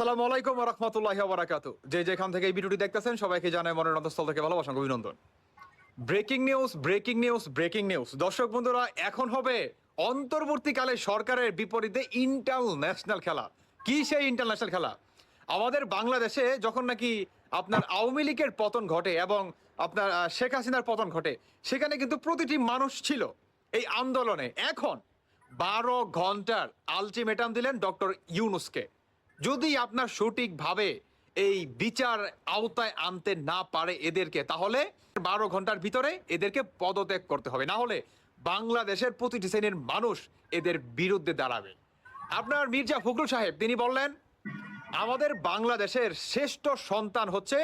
আসসালামু আলাইকুম ওয়া রাহমাতুল্লাহি ওয়া বারাকাতুহু। যে যেখান থেকে এই ভিডিওটি দেখতেছেন সবাইকে জানাই মনের অন্তঃস্থল থেকে ভালোবাসা ও অভিনন্দন। Breaking news, breaking news, breaking news. দর্শক বন্ধুরা, এখন হবে অন্তর্বর্তীকালে সরকারের বিপরীতে ইন্টারন্যাশনাল খেলা। কি সেই ইন্টারন্যাশনাল খেলা? আমাদের বাংলাদেশে যখন নাকি আপনার আওয়ামী লীগের পতন ঘটে এবং আপনার শেখ হাসিনার পতন ঘটে, সেখানে কিন্তু প্রতিটি মানুষ ছিল এই আন্দোলনে। এখন ১২ ঘন্টার আলটিমেটাম দিলেন ডক্টর ইউনূসকে। যদি আপনার সঠিকভাবে এই বিচার আওতায় আনতে না পারে এদেরকে, তাহলে ১২ ঘন্টার ভিতরে এদেরকে পদত্যাগ করতে হবে, না হলে বাংলাদেশের প্রতিটি শ্রেণীর মানুষ এদের বিরুদ্ধে দাঁড়াবে। আপনার মির্জা ফখরুল সাহেব তিনি বললেন, আমাদের বাংলাদেশের শ্রেষ্ঠ সন্তান হচ্ছে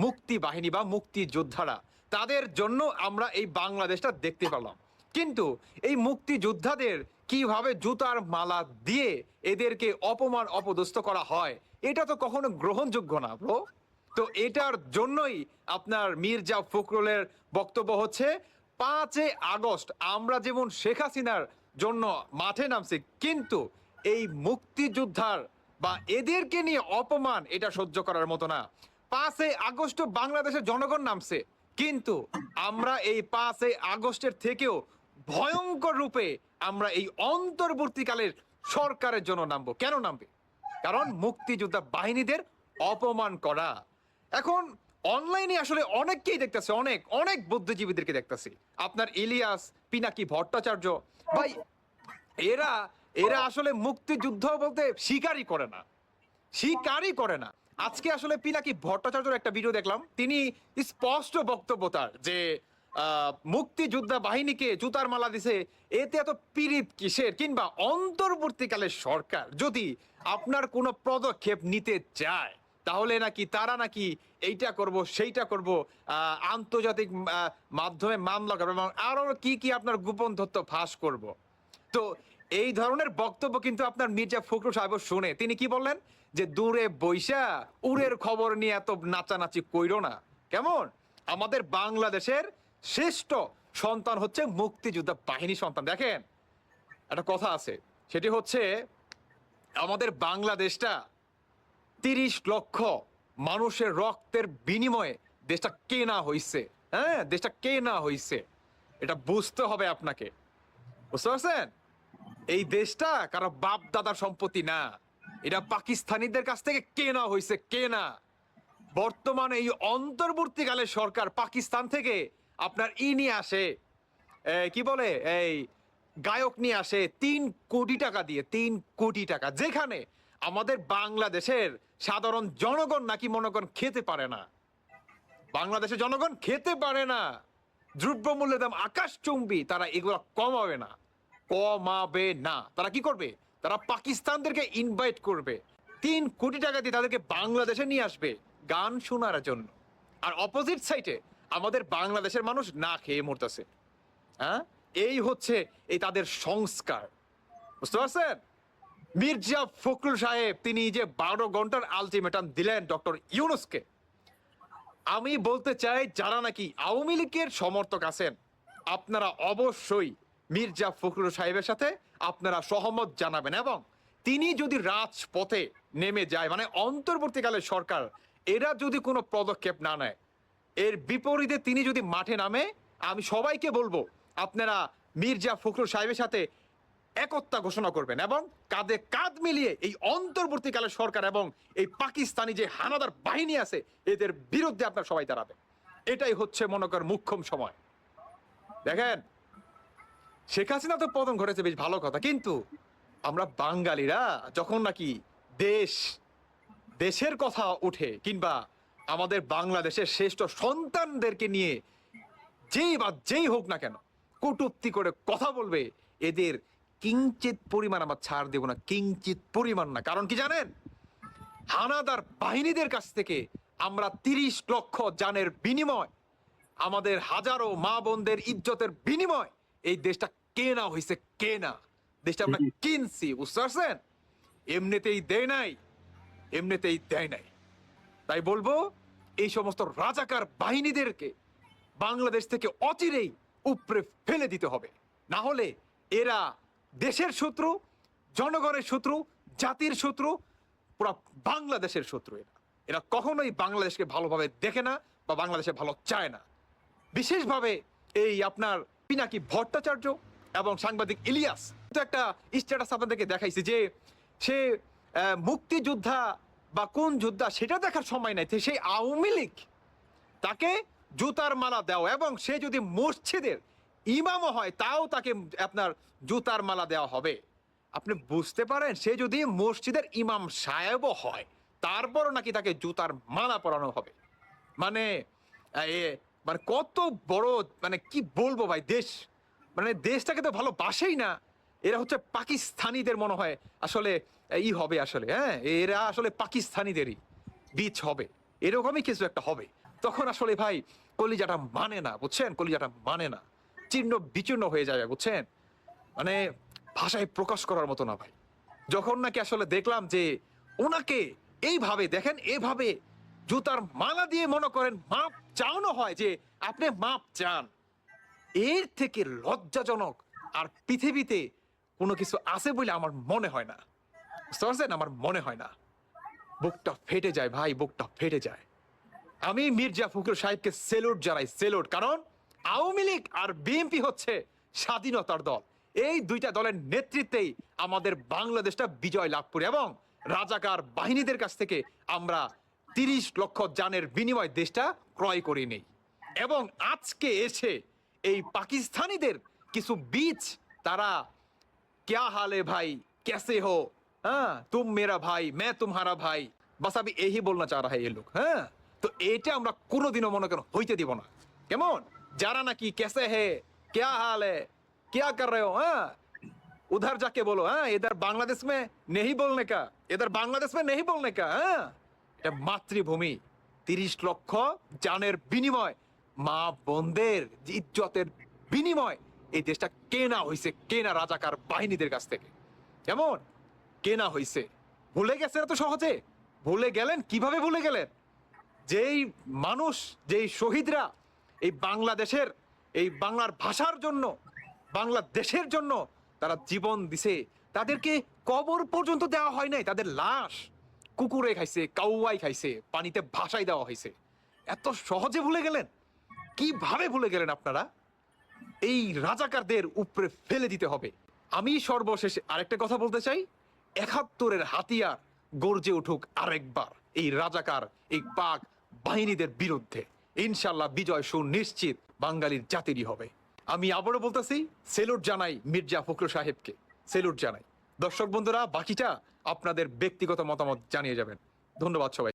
মুক্তি বাহিনী বা মুক্তিযোদ্ধারা, তাদের জন্য আমরা এই বাংলাদেশটা দেখতে পেলাম। কিন্তু এই মুক্তিযোদ্ধাদের কিভাবে জুতার মালা দিয়ে এদেরকে অপমান অপদস্থ করা হয়, এটা তো কখনো গ্রহণযোগ্য না ব্রো। তো এটার জন্যই আপনার মির্জা ফখরুলের বক্তব্য হচ্ছে ৫ই আগস্ট আমরা যেমন শেখ হাসিনার জন্য মাঠে নামছি, কিন্তু এই মুক্তিযোদ্ধার বা এদেরকে নিয়ে অপমান এটা সহ্য করার মতো না। ৫ই আগস্ট বাংলাদেশের জনগণ নামছে, কিন্তু আমরা এই ৫ই আগস্টের থেকেও ভয়ঙ্কর রূপে আমরা এই অন্তর্বর্তীকালের সরকারের জন্য নামবো। কেন নামবে? কারণ মুক্তিযোদ্ধা বাহিনীদের অপমান করা। এখন অনলাইনে আসলে অনেককেই দেখতেছে, অনেক অনেক বুদ্ধিজীবীদেরকে দেখতেছি। আপনার ইলিয়াস, পিনাকি ভট্টাচার্য, ভাই এরা এরা আসলে মুক্তিযুদ্ধ বলতে স্বীকারই করে না, স্বীকারই করে না। আজকে আসলে পিনাকি ভট্টাচার্যর একটা ভিডিও দেখলাম, তিনি স্পষ্ট বক্তব্য তার যে মুক্তিযোদ্ধা বাহিনীকে জুতার মালা দিছে, এতে এত পীড়িত কিসের? কিংবা অন্তর্বর্তীকালে সরকার যদি আপনার কোনো পদক্ষেপ নিতে চায়, তাহলে নাকি তারা নাকি এইটা করব সেইটা করব, আন্তর্জাতিক মাধ্যমে মামলা করবো এবং আরো কি কি আপনার গোপন তথ্য ফাঁস করব। তো এই ধরনের বক্তব্য কিন্তু আপনার মির্জা ফখরুল সাহেব শুনে তিনি কি বললেন, যে দূরে বৈশা উড়ের খবর নিয়ে এত নাচানাচি কইরো না। কেমন? আমাদের বাংলাদেশের শ্রেষ্ঠ সন্তান হচ্ছে মুক্তিযোদ্ধা বাহিনী সন্তান। দেখেন, একটা কথা আছে, সেটি হচ্ছে আমাদের বাংলাদেশটা ৩০ লক্ষ মানুষের রক্তের বিনিময়ে দেশটা কেনা হইছে। হ্যাঁ, দেশটা কেনা হইছে, এটা বুঝতে হবে আপনাকে। বুঝতে পারছেন? এই দেশটা কারো বাপ দাদার সম্পত্তি না, এটা পাকিস্তানিদের কাছ থেকে কেনা হয়েছে, কেনা। বর্তমানে এই অন্তর্বর্তীকালে সরকার পাকিস্তান থেকে আপনার নিয়ে আসে, কি বলে, এই গায়ক নিয়ে আসে ৩ কোটি টাকা দিয়ে, ৩ কোটি টাকা, যেখানে আমাদের বাংলাদেশের সাধারণ জনগণ নাকি মনে করেন খেতে পারে না। বাংলাদেশের জনগণ খেতে পারে না, দ্রব্যমূল্যের দাম আকাশচুম্বী, তারা এগুলো কমাবে না, কমাবে না। তারা কি করবে? তারা পাকিস্তানদেরকে ইনভাইট করবে, ৩ কোটি টাকা দিয়ে তাদেরকে বাংলাদেশে নিয়ে আসবে গান শোনার জন্য। আর অপোজিট সাইডে আমাদের বাংলাদেশের মানুষ না খেয়ে মরতেছে। হ্যাঁ, এই হচ্ছে এই তাদের সংস্কার। বুঝতে পারছেন? মির্জা ফখরুল সাহেব তিনি যে ১২ ঘন্টার আলটিমেটাম দিলেন ডক্টর ইউনূসকে, আমি বলতে চাই যারা নাকি আওয়ামী লীগের সমর্থক আছেন, আপনারা অবশ্যই মির্জা ফখরুল সাহেবের সাথে আপনারা সহমত জানাবেন, এবং তিনি যদি রাজপথে নেমে যায়, মানে অন্তর্বর্তীকালে সরকার এরা যদি কোনো পদক্ষেপ না নেয়, এর বিপরীতে তিনি যদি মাঠে নামে, আমি সবাইকে বলবো আপনারা মির্জা ফখরুল সাহেবের সাথে একতা ঘোষণা করবেন এবং কাঁধে কাঁধ মিলিয়ে এই অন্তর্বর্তীকালে সরকার এবং এই পাকিস্তানি যে হানাদার বাহিনী আছে এদের বিরুদ্ধে আপনার সবাই দাঁড়াবে। এটাই হচ্ছে মনে কর মুখ্যম সময়। দেখেন, শেখ হাসিনা তো পতন ঘটেছে, বেশ ভালো কথা, কিন্তু আমরা বাঙালিরা যখন নাকি দেশের কথা উঠে, কিংবা আমাদের বাংলাদেশের শ্রেষ্ঠ সন্তানদেরকে নিয়ে যেই হোক না কেন কটূক্তি করে কথা বলবে, এদের কিঞ্চিত পরিমাণ আমরা ছাড় দেব না, কিঞ্চিত পরিমাণ না। কারণ কি জানেন? হানাদার বাহিনীদের কাছ থেকে আমরা ৩০ লক্ষ জানের বিনিময়, আমাদের হাজারো মা বোনদের ইজ্জতের বিনিময় এই দেশটা কেনা হয়েছে, কেনা। দেশটা আমরা কিনছি, বুঝতে পারছেন? এমনিতেই দেয় নাই, এমনিতেই দেয় নাই। তাই বলবো, এই সমস্ত রাজাকার বাহিনীদেরকে বাংলাদেশ থেকে অচিরেই উপড়ে ফেলে দিতে হবে, না হলে এরা দেশের শত্রু, জনগণের শত্রু, জাতির শত্রু, পুরো বাংলাদেশের শত্রু। এরা এরা কখনোই বাংলাদেশকে ভালোভাবে দেখে না বা বাংলাদেশে ভালো চায় না। বিশেষভাবে এই আপনার পিনাকি ভট্টাচার্য এবং সাংবাদিক ইলিয়াস তো একটা স্ট্যাটাস আপনাদেরকে দেখাইছে যে সে মুক্তিযোদ্ধা বা কোন যোদ্ধা সেটা দেখার সময় নাই, সেই আওয়ামী লীগ তাকে জুতার মালা দেওয়া, এবং সে যদি মসজিদের ইমামও হয় তাও তাকে আপনার জুতার মালা দেওয়া হবে। আপনি বুঝতে পারেন, সে যদি মসজিদের ইমাম সাহেবও হয় তারপরও নাকি তাকে জুতার মালা পরানো হবে। মানে মানে কত বড়, মানে কি বলবো ভাই, দেশ মানে দেশটাকে তো ভালোবাসেই না। এরা হচ্ছে পাকিস্তানিদের মনে হয় আসলে হবে আসলে, হ্যাঁ এরা আসলে পাকিস্তানিদেরই বীজ হবে, এরকমই কিছু একটা হবে। তখন আসলে ভাই কলিজাটা মানে না, বুঝছেন, কলিজাটা মানে না, চিহ্ন বিচূর্ণ হয়ে যাবে, বুঝছেন, মানে ভাষায় প্রকাশ করার মতো না ভাই। যখন নাকি আসলে দেখলাম যে ওনাকে এইভাবে দেখেন, এভাবে জুতার মালা দিয়ে মনে করেন মাপ চাওয়ানো হয় যে আপনি মাপ চান, এর থেকে লজ্জাজনক আর পৃথিবীতে কোনো কিছু আছে বলে আমার মনে হয় না। বুঝতে পারছেন, আমার মনে হয় না। বুকটা ফেটে যায় ভাই, বুকটা ফেটে যায়। আমি মির্জা ফখরুল সাহেবকে সেলুট জানাই, সেলুট। কারণ আওয়ামী লীগ আর বিএনপি হচ্ছে স্বাধীনতার দল, এই দুইটা দলের নেতৃত্বেই আমাদের বাংলাদেশটা বিজয় লাভ করে, এবং রাজাকার বাহিনীদের কাছ থেকে আমরা 30 লক্ষ জানের বিনিময় দেশটা ক্রয় করে নেই। এবং আজকে এসে এই পাকিস্তানিদের কিছু বীজ, তারা क्या हाल है भाई, कैसे हो, हाँ तुम मेरा भाई मैं तुम्हारा भाई, বাস আমি এই বলনা চাহ রা এই লোক। হ্যাঁ, তো এটা আমরা কোনোদিনও মনে করেন হইতে দিব না। কেমন যারা নাকি कैसे है क्या हाल है क्या कर रहे हो, हाँ उधर जाके बोलो, हाँ इधर बांग्लादेश में नहीं बोलने का, इधर बांग्लादेश में नहीं बोलने का। হ্যাঁ, এটা মাতৃভূমি, 30 লক্ষ জানের বিনিময়, মা বোনদের ইজ্জতের বিনিময় এই দেশটা কেনা হয়েছে, কেনা রাজাকার বাহিনীদের কাছ থেকে। কেমন কেনা হয়েছে, ভুলে গেছে এত সহজে? ভুলে গেলেন কিভাবে? ভুলে গেলেন যেই মানুষ, যেই শহীদরা এই বাংলাদেশের, এই বাংলার ভাষার জন্য, বাংলাদেশের জন্য তারা জীবন দিছে, তাদেরকে কবর পর্যন্ত দেওয়া হয় নাই, তাদের লাশ কুকুরে খাইছে, কাউয়াই খাইছে, পানিতে ভাসাই দেওয়া হয়েছে। এত সহজে ভুলে গেলেন? কিভাবে ভুলে গেলেন আপনারা? এই রাজাকারদের উপরে ফেলে দিতে হবে। আমি সর্বশেষে আরেকটা কথা বলতে চাই, 71-এর হাতিয়ার গর্জে উঠুক আরেকবার এই রাজাকার, এই পাক বাহিনীদের বিরুদ্ধে। ইনশাল্লাহ বিজয় সুনিশ্চিত বাঙালির জাতিরই হবে। আমি আবারও বলতেছি, সেলুট জানাই মির্জা ফখরুল সাহেবকে, সেলুট জানাই। দর্শক বন্ধুরা, বাকিটা আপনাদের ব্যক্তিগত মতামত জানিয়ে যাবেন। ধন্যবাদ সবাই।